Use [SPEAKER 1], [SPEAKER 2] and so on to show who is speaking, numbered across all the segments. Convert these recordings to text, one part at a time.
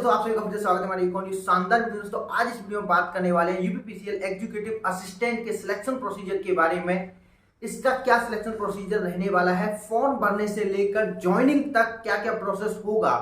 [SPEAKER 1] दोस्तों, आप सभी का फिर से स्वागत है हमारे एक और शानदार वीडियो। दोस्तों आज इस वीडियो में बात करने वाले हैं यूपीपीसीएल एग्जीक्यूटिव असिस्टेंट के सिलेक्शन प्रोसीजर के बारे में। इसका क्या सिलेक्शन प्रोसीजर रहने वाला है, फॉर्म भरने से लेकर ज्वाइनिंग तक क्या क्या प्रोसेस होगा,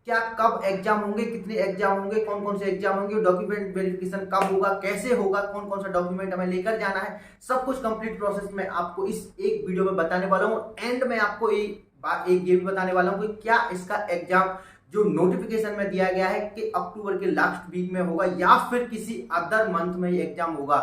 [SPEAKER 1] क्या कब एग्जाम होंगे, कितने एग्जाम होंगे, कौन कौन से एग्जाम होंगे, डॉक्यूमेंट वेरिफिकेशन कब होगा, कैसे होगा, कौन कौन सा डॉक्यूमेंट हमें लेकर जाना है, सब कुछ कंप्लीट प्रोसेस में आपको इस एक वीडियो में बताने वाला हूँ। एंड में आपको एक ये भी बताने वाला हूँ कि क्या इसका एग्जाम जो नोटिफिकेशन में दिया गया है कि अक्टूबर के लास्ट वीक में होगा या फिर किसी अदर मंथ में ये एग्जाम होगा,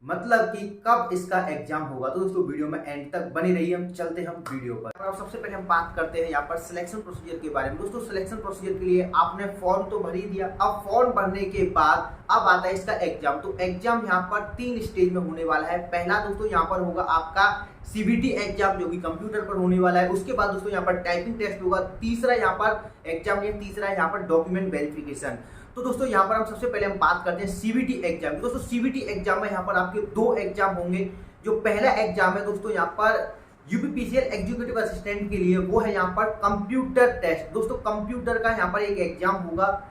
[SPEAKER 1] मतलब कि कब इसका एग्जाम होगा। तो दोस्तों वीडियो में एंड तक बनी रहिए। हम चलते हैं वीडियो पर। अब सबसे पहले हम बात करते हैं यहाँ पर सिलेक्शन प्रोसीजर के बारे में। दोस्तों सिलेक्शन प्रोसीजर के लिए आपने फॉर्म तो भर ही दिया। अब फॉर्म भरने के बाद अब आता है इसका एग्जाम। तो एग्जाम यहाँ पर 3 स्टेज में होने वाला है। पहला दोस्तों यहाँ पर होगा आपका सीबीटी एग्जाम जो कि कंप्यूटर पर होने वाला है। उसके बाद दोस्तों यहाँ पर टाइपिंग टेस्ट होगा। तीसरा यहाँ पर एग्जाम ये तीसरा यहाँ पर डॉक्यूमेंट वेरिफिकेशन। तो दोस्तों यहाँ पर हम सबसे पहले हम बात करते हैं सीबीटी एग्जाम। दोस्तों सीबीटी एग्जाम में यहाँ पर आपके 2 एग्जाम होंगे। जो पहला एग्जाम है दोस्तों यहाँ पर यूपीपीसीएल एग्जीक्यूटिव असिस्टेंट के लिए वो है यहाँ पर कंप्यूटर टेस्ट। दोस्तों कंप्यूटर का यहाँ पर एक एग्जाम होगा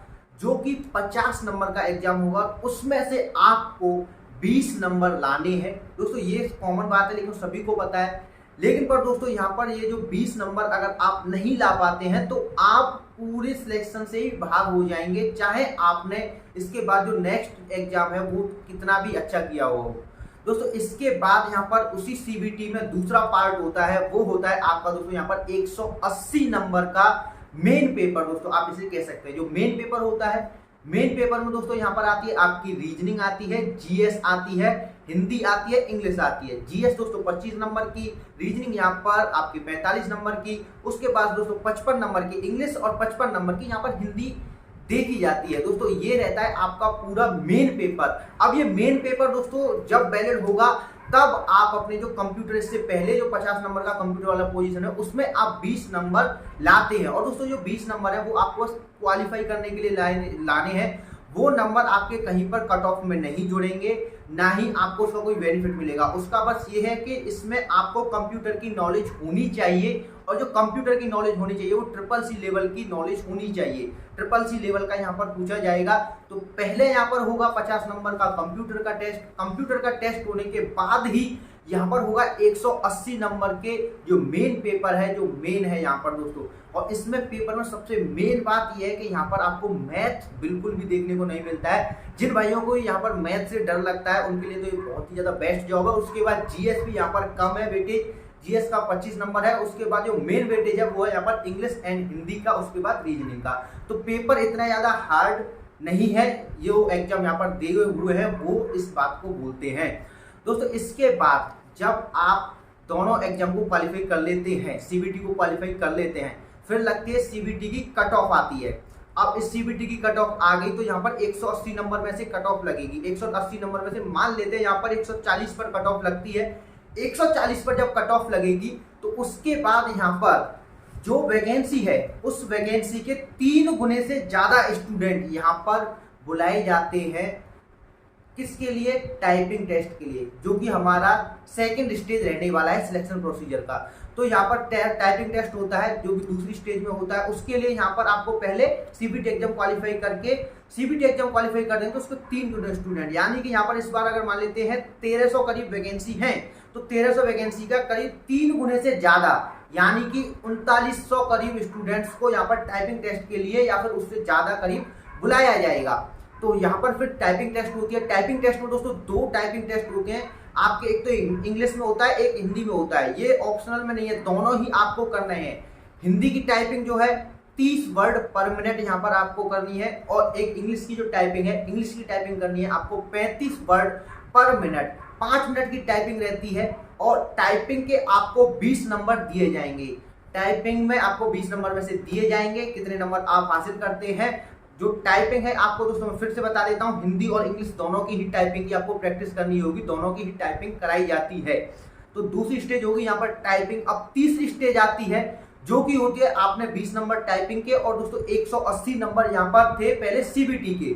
[SPEAKER 1] जो कि 50 नंबर का एग्जाम होगा। उसमें से आपको 20 नंबर लाने हैं। दोस्तों ये कॉमन बात है लेकिन सभी को पता है। लेकिन पर दोस्तों यहाँ पर ये जो 20 नंबर अगर आप नहीं ला पाते हैं तो आप पूरे सिलेक्शन से ही बाहर हो जाएंगे, चाहे आपने इसके बाद जो नेक्स्ट एग्जाम है वो कितना भी अच्छा किया हो। दोस्तों इसके बाद यहाँ पर उसी सीबीटी में दूसरा पार्ट होता है, वो होता है आपका दोस्तों यहाँ पर 180 नंबर का मेन पेपर। दोस्तों आप इसे कह सकते हैं जो मेन पेपर होता है। मेन पेपर में दोस्तों यहाँ पर आती है आपकी रीजनिंग आती है, जीएस आती है, हिंदी आती है, इंग्लिश आती है। जीएस दोस्तों 25 नंबर की, रीजनिंग यहाँ पर आपकी 45 नंबर की, उसके बाद दोस्तों 55 नंबर की इंग्लिश और 55 नंबर की यहाँ पर हिंदी देखी जाती है। दोस्तों ये रहता है आपका पूरा मेन पेपर। अब ये मेन पेपर दोस्तों जब वैलिड होगा तब आप अपने जो कंप्यूटर से पहले जो 50 नंबर का कंप्यूटर वाला पोजीशन है उसमें आप 20 नंबर लाते हैं। और दोस्तों जो 20 नंबर है वो आपको क्वालिफाई करने के लिए लाने हैं। वो नंबर आपके कहीं पर कट ऑफ में नहीं जुड़ेंगे, ना ही आपको उसका कोई बेनिफिट मिलेगा। उसका बस ये है कि इसमें आपको कंप्यूटर की नॉलेज होनी चाहिए, और जो कंप्यूटर की नॉलेज होनी चाहिए वो CCC लेवल की नॉलेज होनी चाहिए। CCC लेवल का यहाँ पर पूछा जाएगा। तो पहले यहाँ पर होगा 50 नंबर का कंप्यूटर का टेस्ट। कंप्यूटर का टेस्ट होने के बाद ही यहाँ पर होगा 180 नंबर के जो मेन पेपर है, जो मेन है यहाँ पर दोस्तों। और इसमें पेपर में सबसे मेन बात यह है कि यहाँ पर आपको मैथ बिल्कुल भी देखने को नहीं मिलता है। जिन भाइयों को यहाँ पर मैथ से डर लगता है उनके लिए तो ये बहुत ही ज्यादा बेस्ट जॉब है। उसके बाद जीएस भी यहाँ पर कम है वेटेज, जीएस का 25 नंबर है। उसके बाद जो मेन वेटेज है वो है यहाँ पर इंग्लिश एंड हिंदी का, उसके बाद रीजनिंग का। तो पेपर इतना ज्यादा हार्ड नहीं है। जो एग्जाम यहाँ पर दिए हुए हैं वो इस बात को बोलते हैं। दोस्तों इसके बाद जब आप दोनों एग्जाम को क्वालिफाई कर लेते हैं, सीबीटी को क्वालिफाई कर लेते हैं, फिर लगती है सीबीटी की कट ऑफ आती है। अब इस सीबीटी की कट ऑफ आ गई तो यहाँ पर 180 नंबर में से कट ऑफ लगेगी। 180 नंबर में से मान लेते हैं यहाँ पर 140 पर कट ऑफ लगती है। 140 पर जब कट ऑफ लगेगी तो उसके बाद यहाँ पर जो वैकेंसी है उस वैकेंसी के 3 गुने से ज्यादा स्टूडेंट यहाँ पर बुलाए जाते हैं। किसके लिए? टाइपिंग टेस्ट के लिए, जो कि हमारा सेकंड स्टेज रहने वाला है सिलेक्शन प्रोसीजर का। तो यहाँ पर टाइपिंग टेस्ट होता है जो कि दूसरी स्टेज में होता है। उसके लिए यहाँ पर आपको पहले सीबीटी एग्जाम क्वालिफाई करके, सीबीटी एग्जाम क्वालिफाई कर देंगे तो उसको 3 स्टूडेंट, यानी कि यहाँ पर इस बार अगर मान लेते हैं 1300 करीब वैकेंसी है तो 1300 वैकेंसी का करीब 3 गुने से ज्यादा, यानी कि 3900 करीब स्टूडेंट्स को यहाँ पर टाइपिंग टेस्ट के लिए या फिर उससे ज्यादा करीब बुलाया जाएगा। तो यहाँ पर फिर टाइपिंग टेस्ट होती है। टाइपिंग टेस्ट में दोस्तों 2 टाइपिंग टेस्ट होते हैं आपके, एक तो इंग्लिश में होता है, एक हिंदी में होता है। ये ऑप्शनल में नहीं है, दोनों ही आपको करने हैं। हिंदी की टाइपिंग जो है 30 वर्ड पर मिनट यहाँ पर आपको करनी है, और एक इंग्लिश की जो टाइपिंग है, इंग्लिश की टाइपिंग करनी है आपको 35 वर्ड पर मिनट। 5 मिनट की टाइपिंग रहती है, और टाइपिंग के आपको 20 नंबर दिए जाएंगे। टाइपिंग में आपको 20 नंबर में से दिए जाएंगे। कितने नंबर आप हासिल करते हैं, जो टाइपिंग है आपको दोस्तों मैं फिर से बता देता हूं, हिंदी और इंग्लिश दोनों की ही टाइपिंग की आपको प्रैक्टिस करनी होगी, दोनों की ही टाइपिंग कराई जाती है। तो दूसरी स्टेज होगी यहाँ पर टाइपिंग। अब तीसरी स्टेज आती है जो कि होती है आपने 20 नंबर टाइपिंग के, और दोस्तों 180 नंबर यहाँ पर थे पहले सीबीटी के।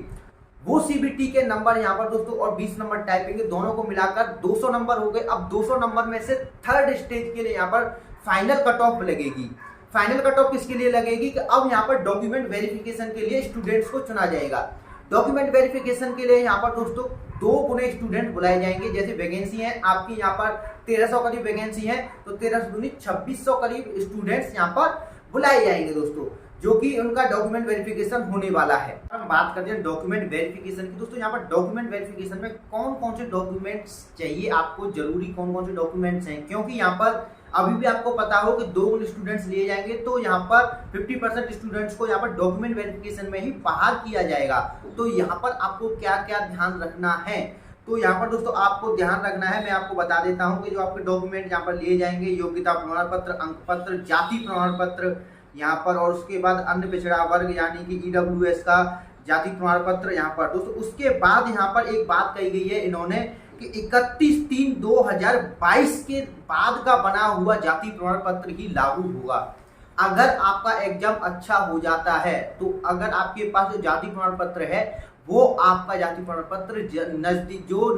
[SPEAKER 1] वो सीबीटी के नंबर यहाँ पर दोस्तों और 20 नंबर टाइपिंग के दोनों को मिलाकर 200 नंबर हो गए। अब 200 नंबर में से थर्ड स्टेज के लिए यहाँ पर फाइनल कट ऑफ लगेगी। फाइनल कट ऑफ किसके लिए लगेगी कि अब यहाँ पर डॉक्यूमेंट वेरिफिकेशन के लिए स्टूडेंट्स को चुना जाएगा। डॉक्यूमेंट वेरिफिकेशन के लिए यहाँ पर दोस्तों 2 गुने स्टूडेंट बुलाए जाएंगे। जैसे वैकेंसी है आपकी यहाँ पर 1300 करीब वैकेंसी है, तो 1300 दूनी 2600 करीब स्टूडेंट्स यहाँ पर बुलाए जाएंगे दोस्तों, जो कि उनका डॉक्यूमेंट वेरिफिकेशन होने वाला है। हम बात करते हैं डॉक्यूमेंट वेरिफिकेशन की। दोस्तों यहाँ पर डॉक्यूमेंट वेरिफिकेशन में कौन कौन से डॉक्यूमेंट्स चाहिए आपको, जरूरी कौन कौन से डॉक्यूमेंट्स हैं, क्योंकि यहाँ पर अभी भी आपको पता हो कि 2 स्टूडेंट्स लिए जाएंगे, तो यहाँ पर 50% स्टूडेंट्स को यहाँ पर डॉक्यूमेंट वेरिफिकेशन में ही बहाल किया जाएगा। तो यहाँ पर आपको क्या क्या ध्यान रखना है, तो यहाँ पर दोस्तों आपको ध्यान रखना है, मैं आपको बता देता हूँ कि जो आपके डॉक्यूमेंट यहाँ पर लिए जाएंगे, योग्यता प्रमाण पत्र, अंक पत्र, जाति प्रमाण पत्र यहाँ पर, और उसके बाद अन्य पिछड़ा वर्ग यानी कि EWS का जाति प्रमाण पत्र यहाँ पर दोस्तों। उसके बाद यहाँ पर एक बात कही गई है इन्होंने कि 31/3/2022 के बाद का बना हुआ जाति प्रमाण पत्र ही लागू होगा। अगर आपका एग्जाम अच्छा हो जाता है तो अगर आपके पास जो जाति प्रमाण पत्र है वो आपका जाति प्रमाण पत्र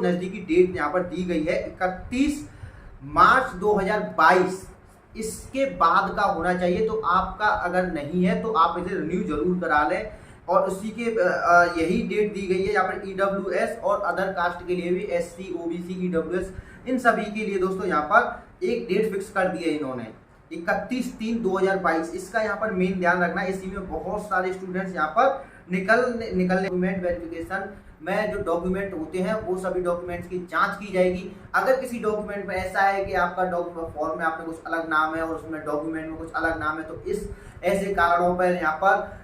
[SPEAKER 1] नजदीकी डेट यहाँ पर दी गई है 31 मार्च 2022 इसके बाद का होना चाहिए। तो आपका अगर नहीं है तो आप इसे रिन्यू जरूर करा लें, और उसी के यही डेट दी गई है यहाँ पर EWS और अदर कास्ट के लिए भी, SC OBC EWS इन सभी के लिए दोस्तों यहाँ पर एक डेट फिक्स कर दी है इन्होंने 31/3/2022। इसका यहाँ पर मेन ध्यान रखना है। इसी में बहुत सारे स्टूडेंट्स यहाँ पर निकलने डॉक्यूमेंट वेरिफिकेशन में जो डॉक्यूमेंट होते हैं वो सभी डॉक्यूमेंट्स की जांच की जाएगी। अगर किसी डॉक्यूमेंट में ऐसा है कि आपका डॉक्यूमेंट फॉर्म में आपने कुछ अलग नाम है और उसमें डॉक्यूमेंट में कुछ अलग नाम है, तो इस ऐसे कारणों पर यहाँ पर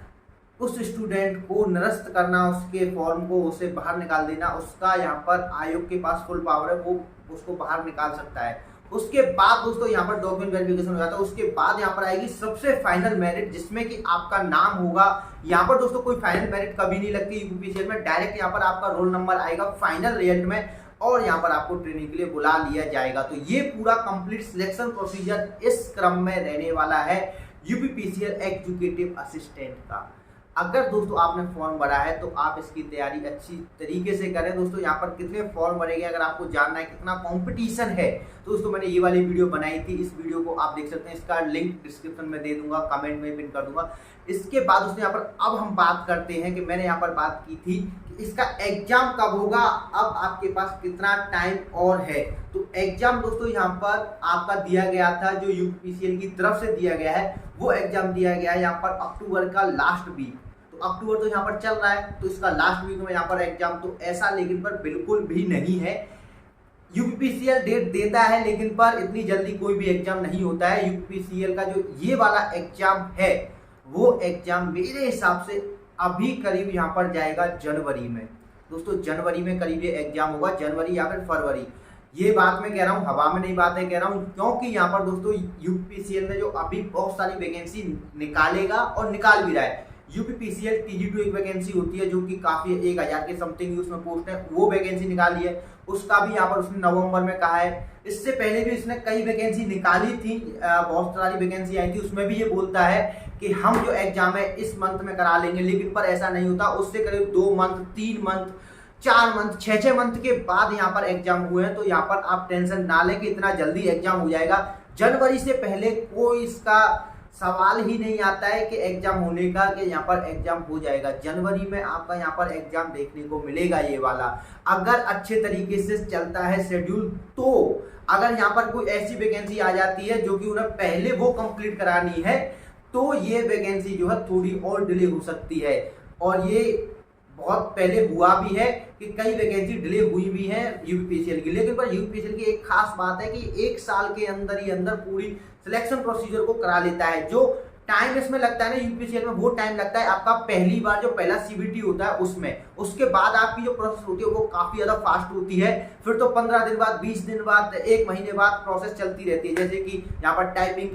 [SPEAKER 1] उस स्टूडेंट को निरस्त करना, उसके फॉर्म को उसे बाहर निकाल देना, उसका यहाँ पर आयोग के पास फुल पावर है, वो उसको बाहर निकाल सकता है। उसके बाद दोस्तों यहाँ पर डॉक्यूमेंट वेरिफिकेशन हो जाता है। उसके बाद यहाँ पर आएगी सबसे फाइनल मेरिट, जिसमें कि आपका नाम होगा। यहाँ पर दोस्तों कोई फाइनल मेरिट कभी नहीं लगती यूपीपीसीएल में, डायरेक्ट यहाँ पर आपका रोल नंबर आएगा फाइनल रिजल्ट में और यहाँ पर आपको ट्रेनिंग के लिए बुला लिया जाएगा। तो ये पूरा कंप्लीट सिलेक्शन प्रोसीजर इस क्रम में रहने वाला है यूपीपीसीएल एग्जीक्यूटिव असिस्टेंट का। अगर दोस्तों आपने फॉर्म भरा है तो आप इसकी तैयारी अच्छी तरीके से करें। दोस्तों यहाँ पर कितने फॉर्म भरेंगे, अगर आपको जानना है कितना कंपटीशन है, तो दोस्तों मैंने ये वाली वीडियो बनाई थी, इस वीडियो को आप देख सकते हैं, इसका लिंक डिस्क्रिप्शन में दे दूंगा, कमेंट में पिन कर दूंगा। इसके बाद दोस्तों यहाँ पर अब हम बात करते हैं कि मैंने यहाँ पर बात की थी कि इसका एग्जाम कब होगा, अब आपके पास कितना टाइम और है। तो एग्जाम दोस्तों यहाँ पर आपका दिया गया था, जो यूपीपीसीएल की तरफ से दिया गया है, वो एग्जाम दिया गया है यहाँ पर अक्टूबर का लास्ट वीक। तो अक्टूबर तो यहाँ पर चल रहा है, तो इसका लास्ट वीक में यहाँ पर एग्जाम, तो ऐसा लेकिन पर बिल्कुल भी नहीं है। यूपीपीसीएल डेट देता है लेकिन पर इतनी जल्दी कोई भी एग्जाम नहीं होता है। यूपीपीसीएल का जो ये वाला एग्जाम है वो एग्जाम मेरे हिसाब से अभी करीब यहाँ पर जाएगा जनवरी में। दोस्तों जनवरी में करीब ये एग्जाम होगा, जनवरी या फिर फरवरी। ये बात मैं कह रहा हूँ, हवा में नहीं बातें कह रहा हूँ, क्योंकि यहाँ पर दोस्तों यूपीपीसीएल में जो अभी बहुत सारी वैकेंसी निकालेगा और निकाल भी रहा है। यूपीपीसीएल TG2 एक वैकेंसी होती है जो कि काफी 1000 के समथिंग उसमें पोस्ट है, वो वैकेंसी निकाली है, उसका भी यहाँ पर उसने नवंबर में कहा है। इससे पहले भी इसने कई वैकेंसी निकाली थी, बहुत सारी वैकेंसी आई थी, उसमें भी ये बोलता है कि हम जो एग्जाम है इस मंथ में करा लेंगे, लेकिन पर ऐसा नहीं होता। उससे करीब 2 मंथ 3 मंथ 4 मंथ 6 मंथ के बाद यहाँ पर एग्जाम हुए हैं। तो यहाँ पर आप टेंशन ना लें कि इतना जल्दी एग्जाम हो जाएगा। जनवरी से पहले कोई इसका सवाल ही नहीं आता है कि एग्जाम होने का, कि यहाँ पर एग्जाम हो जाएगा। जनवरी में आपका यहाँ पर एग्जाम देखने को मिलेगा ये वाला, अगर अच्छे तरीके से चलता है शेड्यूल। तो अगर यहाँ पर कोई ऐसी वैकेंसी आ जाती है जो कि उन्हें पहले वो कंप्लीट करानी है, तो ये वैकेंसी जो है थोड़ी और डिले हो सकती है। और ये बहुत पहले हुआ भी है कि कई वैकेंसी डिले हुई भी है यूपीपीसीएल की। लेकिन पर यूपीपीसीएल की एक खास बात है कि 1 साल के अंदर ही अंदर पूरी सिलेक्शन प्रोसीजर को करा लेता है। जो टाइम इसमें लगता है ना यूपीपीसीएल में, वो टाइम लगता है आपका पहली बार जो पहला सीबीटी होता है उसमें। उसके बाद आपकी जो प्रोसेस होती है वो काफी ज्यादा फास्ट होती है। फिर तो 15 दिन बाद, 20 दिन बाद, 1 महीने बाद प्रोसेस चलती रहती है। जैसे कि यहाँ पर टाइपिंग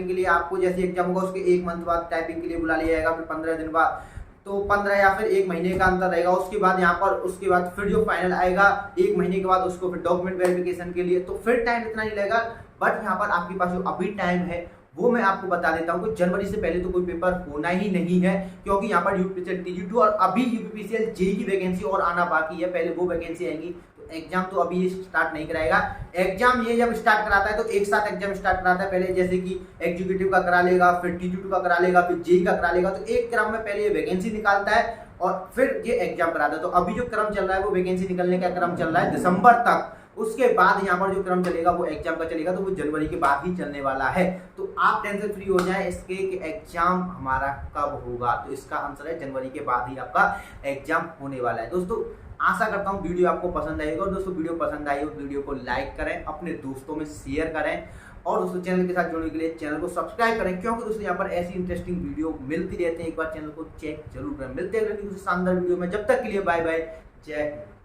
[SPEAKER 1] के लिए आपको जैसे एग्जाम होगा उसके 1 मंथ बाद टाइपिंग के लिए बुला लिया जाएगा, फिर 15 दिन बाद, तो 15 या फिर 1 महीने का अंतर रहेगा। उसके बाद यहाँ पर उसके बाद फिर जो फाइनल आएगा 1 महीने के बाद उसको फिर डॉक्यूमेंट वेरिफिकेशन के लिए, तो फिर टाइम इतना नहीं लगेगा। बट यहाँ पर आपके पास जो अभी टाइम है वो मैं आपको बता देता हूँ कि जनवरी से पहले तो कोई पेपर होना ही नहीं है, क्योंकि यहाँ पर यूपीपीसीएल TG2 और अभी यूपीपीसीएल जेईई की वैकेंसी और आना बाकी है, पहले वो वैकेंसी आएंगी। तो एग्जाम तो अभी ये स्टार्ट नहीं कराएगा। एग्जाम ये जब स्टार्ट कराता है तो एक साथ एग्जाम स्टार्ट कराता है। पहले जैसे कि एग्जीक्यूटिव का करा लेगा, फिर टी2 का करा लेगा, फिर जेई का करा लेगा। तो एक क्रम में पहले ये वैकेंसी निकालता है और फिर ये एग्जाम कराता है। तो अभी जो क्रम चल रहा है वो वैकेंसी निकलने का क्रम चल रहा है दिसंबर तक। उसके बाद यहाँ पर जो क्रम चलेगा वो एग्जाम का चलेगा, तो वो जनवरी के बाद ही चलने वाला है। तो आप टेंशन फ्री हो जाएं इसके कि एग्जाम हमारा कब होगा। तो इसका आंसर है जनवरी के बाद ही आपका एग्जाम होने वाला है। दोस्तों आशा करता हूँ वीडियो आपको पसंद आएगा। और दोस्तों वीडियो पसंद आई हो वीडियो को लाइक करें, अपने दोस्तों में शेयर करें और दोस्तों चैनल के साथ जुड़ने के लिए चैनल को सब्सक्राइब करें, क्योंकि दोस्तों यहाँ पर ऐसी इंटरेस्टिंग वीडियो मिलती रहती है। एक बार चैनल को चेक जरूर करें। मिलते हैं शानदार वीडियो में, जब तक के लिए बाय बाय, जय हिंद।